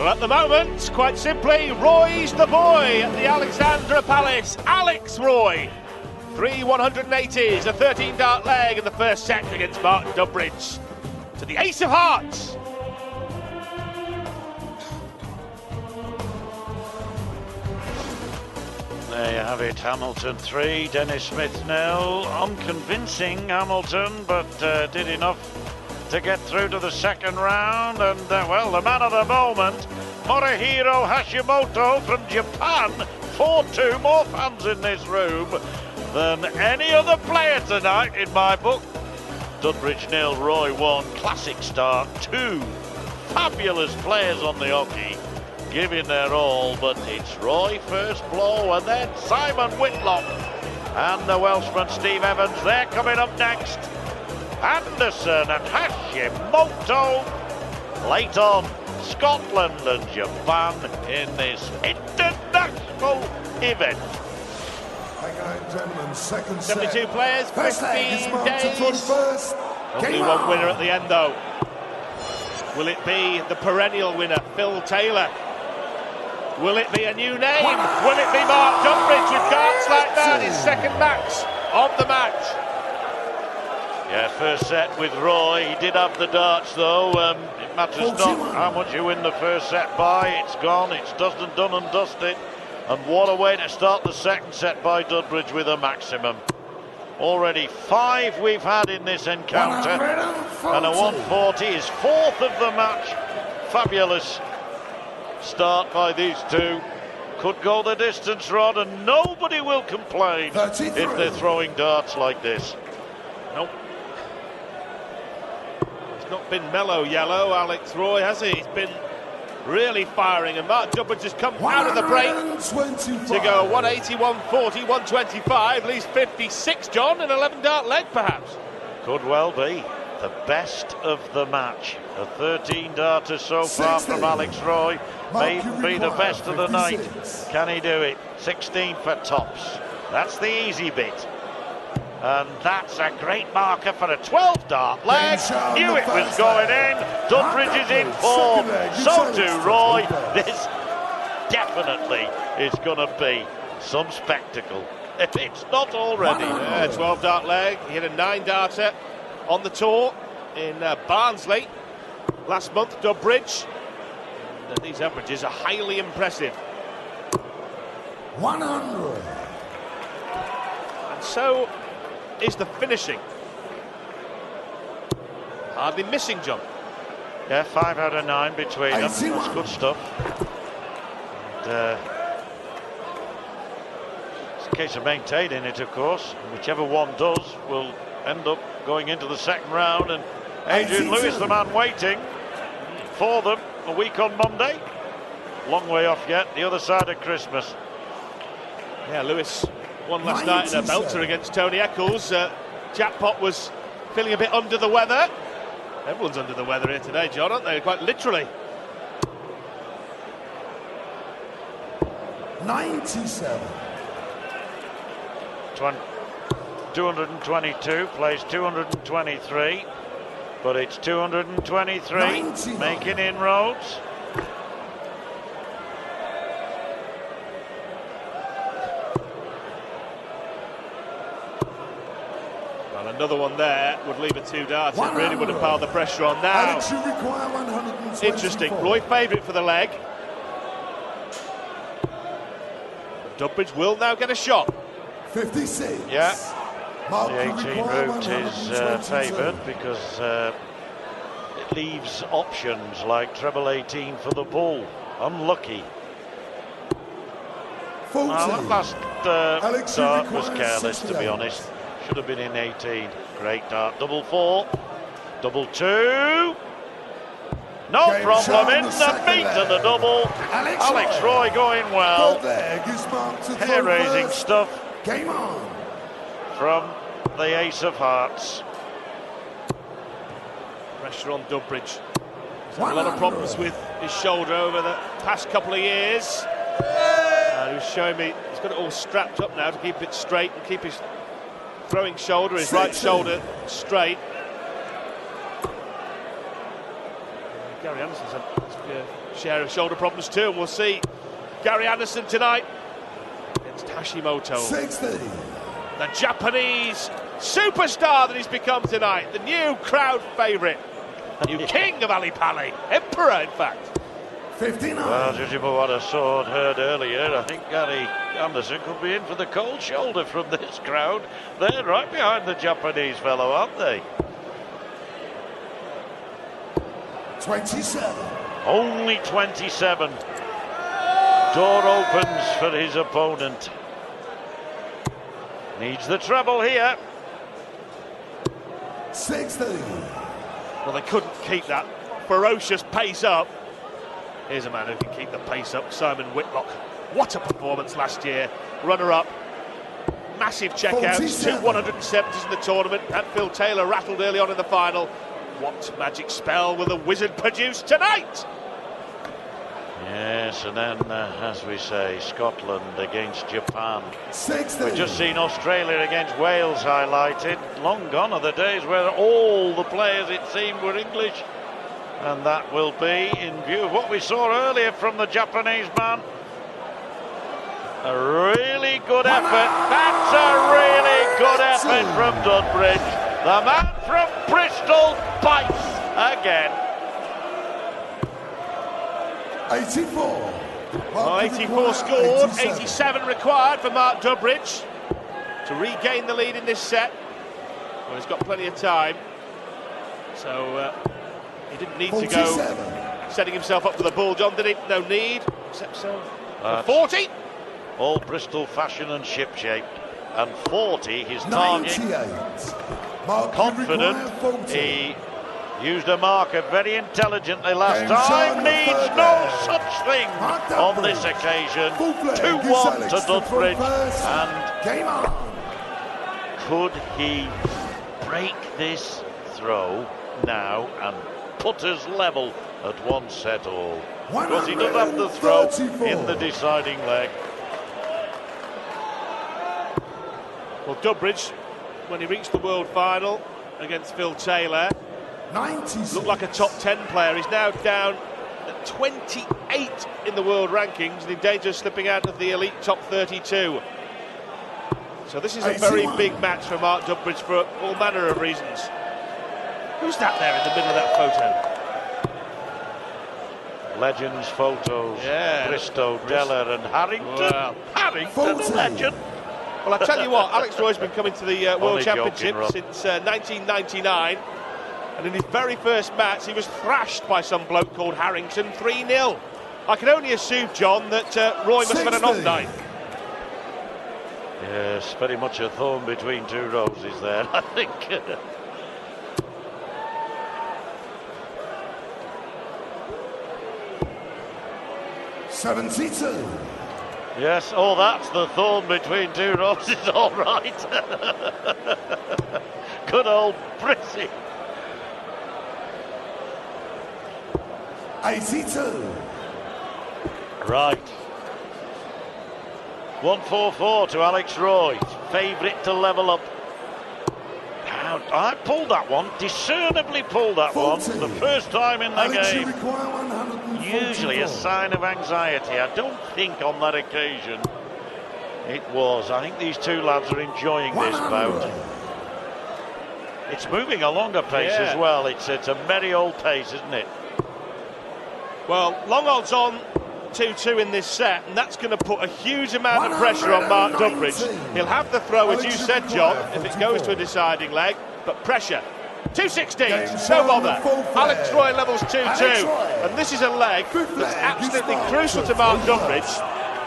Well, at the moment, quite simply, Roy's the boy at the Alexandra Palace. Alex Roy. 3 180s, a 13-dart leg in the first set against Mark Dudbridge. To the ace of hearts. There you have it, Hamilton 3, Dennis Smith 0. Unconvincing Hamilton, but did enough to get through to the second round. And well, the man of the moment, Morihiro Hashimoto from Japan. 4-2, more fans in this room than any other player tonight in my book. Dudbridge 0, Roy 1, classic start. 2 fabulous players on the hockey, giving their all, but it's Roy first blow, and then Simon Whitlock and the Welshman Steve Evans. They're coming up next. Anderson and Hashimoto late on. Scotland and Japan in this international event. Gentlemen, second 72 set. players, 15 days. Only Game one on. winner at the end, though. Will it be the perennial winner, Phil Taylor? Will it be a new name? Will it be Mark Dudbridge with darts like that? His second max of the match. Yeah, first set with Roy. He did have the darts, though. It matters not how much you win the first set by. It's gone. It's done and dusted. And what a way to start the second set by Dudbridge with a maximum. Already 5 we've had in this encounter. And a 140 is 4th of the match. Fabulous start by these two. Could go the distance, Rod, and nobody will complain 33. if they're throwing darts like this. Nope. It's not been mellow yellow, Alex Roy, has he? He's been really firing, and Mark Dudbridge has come out of the break to go 180, 140, 125, leaves 56, John, an 11-dart leg, perhaps. Could well be the best of the match. A 13-darter so far from Alex Roy. May even be the best of the night. Can he do it? 16 for tops. That's the easy bit. And that's a great marker for a 12-dart leg. Knew it was going in. Dudbridge is in form. So too Roy. This definitely is going to be some spectacle, if it's not already. Yeah, 12-dart leg. He hit a 9-darter on the tour in Barnsley last month, Dudbridge. And these averages are highly impressive. 100. And so is the finishing. Hardly missing, John. Yeah, 5 out of 9 between them. That's good stuff. And, it's a case of maintaining it, of course. Whichever one does will end up going into the second round. And Adrian Lewis, the man waiting for them a week on Monday. Long way off yet, the other side of Christmas. Yeah, Lewis won last night in a belter against Tony Eccles. Jackpot was feeling a bit under the weather. Everyone's under the weather here today, John, aren't they? Quite literally. 97. 222, plays 223, but it's 223, 99. making inroads. Well, another one there would leave a 2-dart. It really would have piled the pressure on now. Alex, you require 124. Interesting. Roy favourite for the leg. Dudbridge will now get a shot. 56. Yeah. Mark, The you 18 require route is 122. favoured because it leaves options like treble 18 for the bull. Unlucky. 40. Well, that last Alex, you dart was require careless, to be 68. honest. Should have been in 18. Great dart. Double 4. Double 2. No Game problem shot on in the the second meat leg. of the double. Alex Roy going well. Third leg is marked to throw Hair-raising first. stuff Game on. from the ace of hearts. Pressure on Dudbridge. He's had a lot of problems with his shoulder over the past couple of years. He was showing me he's got it all strapped up now to keep it straight and keep his throwing shoulder, his right shoulder straight. Gary Anderson's had a share of shoulder problems too, and we'll see Gary Anderson tonight against Hashimoto. 60. The Japanese superstar that he's become tonight, the new crowd favourite, the new king of Ali Pali, emperor in fact. 59. Well, judging by what I saw and heard earlier, I think Gary Anderson could be in for the cold shoulder from this crowd. They're right behind the Japanese fellow, aren't they? 27. Only 27. Door opens for his opponent. Needs the treble here. 60. Well, they couldn't keep that ferocious pace up. Here's a man who can keep the pace up, Simon Whitlock. What a performance last year. Runner-up. Massive checkout. 2 170s in the tournament. And Phil Taylor rattled early on in the final. What magic spell will the wizard produce tonight? Yes, and then, as we say, Scotland against Japan. 60. We've just seen Australia against Wales highlighted. Long gone are the days where all the players, it seemed, were English. And that will be in view of what we saw earlier from the Japanese man. A really good effort. That's a really good effort from Dudbridge. The man from Bristol bites again. 84. Well, 84 scored, 87 required for Mark Dudbridge to regain the lead in this set. Well, he's got plenty of time, so he didn't need to go setting himself up for the ball, John, did he? No need, except so. 40. All Bristol fashion and ship-shaped. And 40, his target. 98. Confident. He used a marker very intelligently last time. Needs no such thing on this occasion. 2-1 to Dudbridge. And game on. Could he break this throw now and put us level at 1-all? Because he does have the throw in the deciding leg. Well, Dudbridge, when he reached the world final against Phil Taylor, 96. looked like a top 10 player. He's now down at 28 in the world rankings and in danger of slipping out of the elite top 32. So this is a very big match for Mark Dudbridge for all manner of reasons. Who's that there in the middle of that photo? Legends photos. Yeah. Bristow, Deller and Harrington. Well, Harrington, a legend. Well, I tell you what, Alex Roy's been coming to the World Championship joking, since 1999. And in his very first match, he was thrashed by some bloke called Harrington 3-0. I can only assume, John, that Roy must have had an off night. Yes, very much a thorn between two roses there, I think. 72. Yes, oh, that's the thorn between two roses, all right. Good old Brissy. 82. Right. 1-4-4 to Alex Roy. Favourite to level up. Now, I pulled that one, discernibly pulled that 40. one, the first time in the Alex, game. you require 144. Usually a sign of anxiety. I don't think on that occasion it was. I think these two lads are enjoying this bout. It's moving along a pace as well. It's a merry old pace, isn't it? Well, long odds on 2-2 in this set, and that's going to put a huge amount of pressure on Mark Dudbridge. He'll have the throw, as you said, John, if it goes to a deciding leg, but pressure. 2-16, no bother. Alex Roy levels 2-2, and this is a leg that's absolutely crucial to Mark Dudbridge.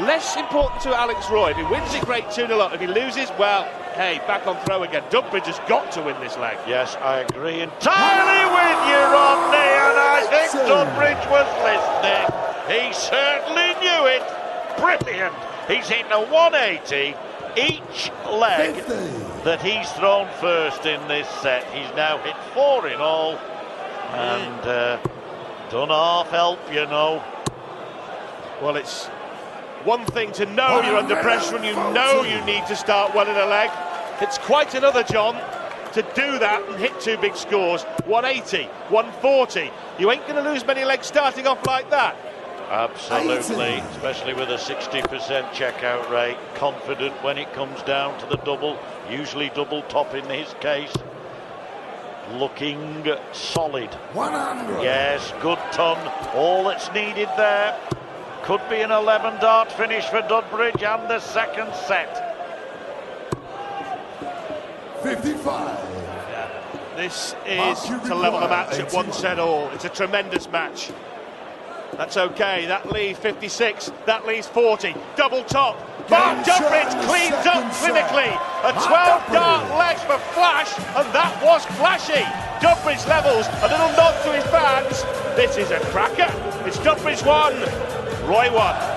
Less important to Alex Roy. If he wins it, great, 2-0 up. If he loses, well, hey, back on throw again. Dudbridge has got to win this leg. Yes, I agree entirely with you, Rodney, and I think Dudbridge was listening. He certainly knew it. Brilliant. He's hitting a 180 each leg 50. that he's thrown first in this set. He's now hit 4 in all, and done half help, you know. Well, it's one thing to know you're under pressure and you know you need to start well in a leg. It's quite another, John, to do that and hit two big scores. 180, 140. You ain't going to lose many legs starting off like that. Absolutely, especially with a 60% checkout rate. Confident when it comes down to the double, usually double top in his case. Looking solid. 100. Yes, good ton. All that's needed there. Could be an 11-dart finish for Dudbridge and the second set. 55. This is to level the match at 1 set all. It's a tremendous match. That's okay. That leaves 56. That leaves 40. Double top. Mark Dudbridge cleans up clinically. A 12-dart leg for Flash, and that was flashy. Dudbridge levels. A little nod to his fans. This is a cracker. It's Dudbridge 1, Roy 1.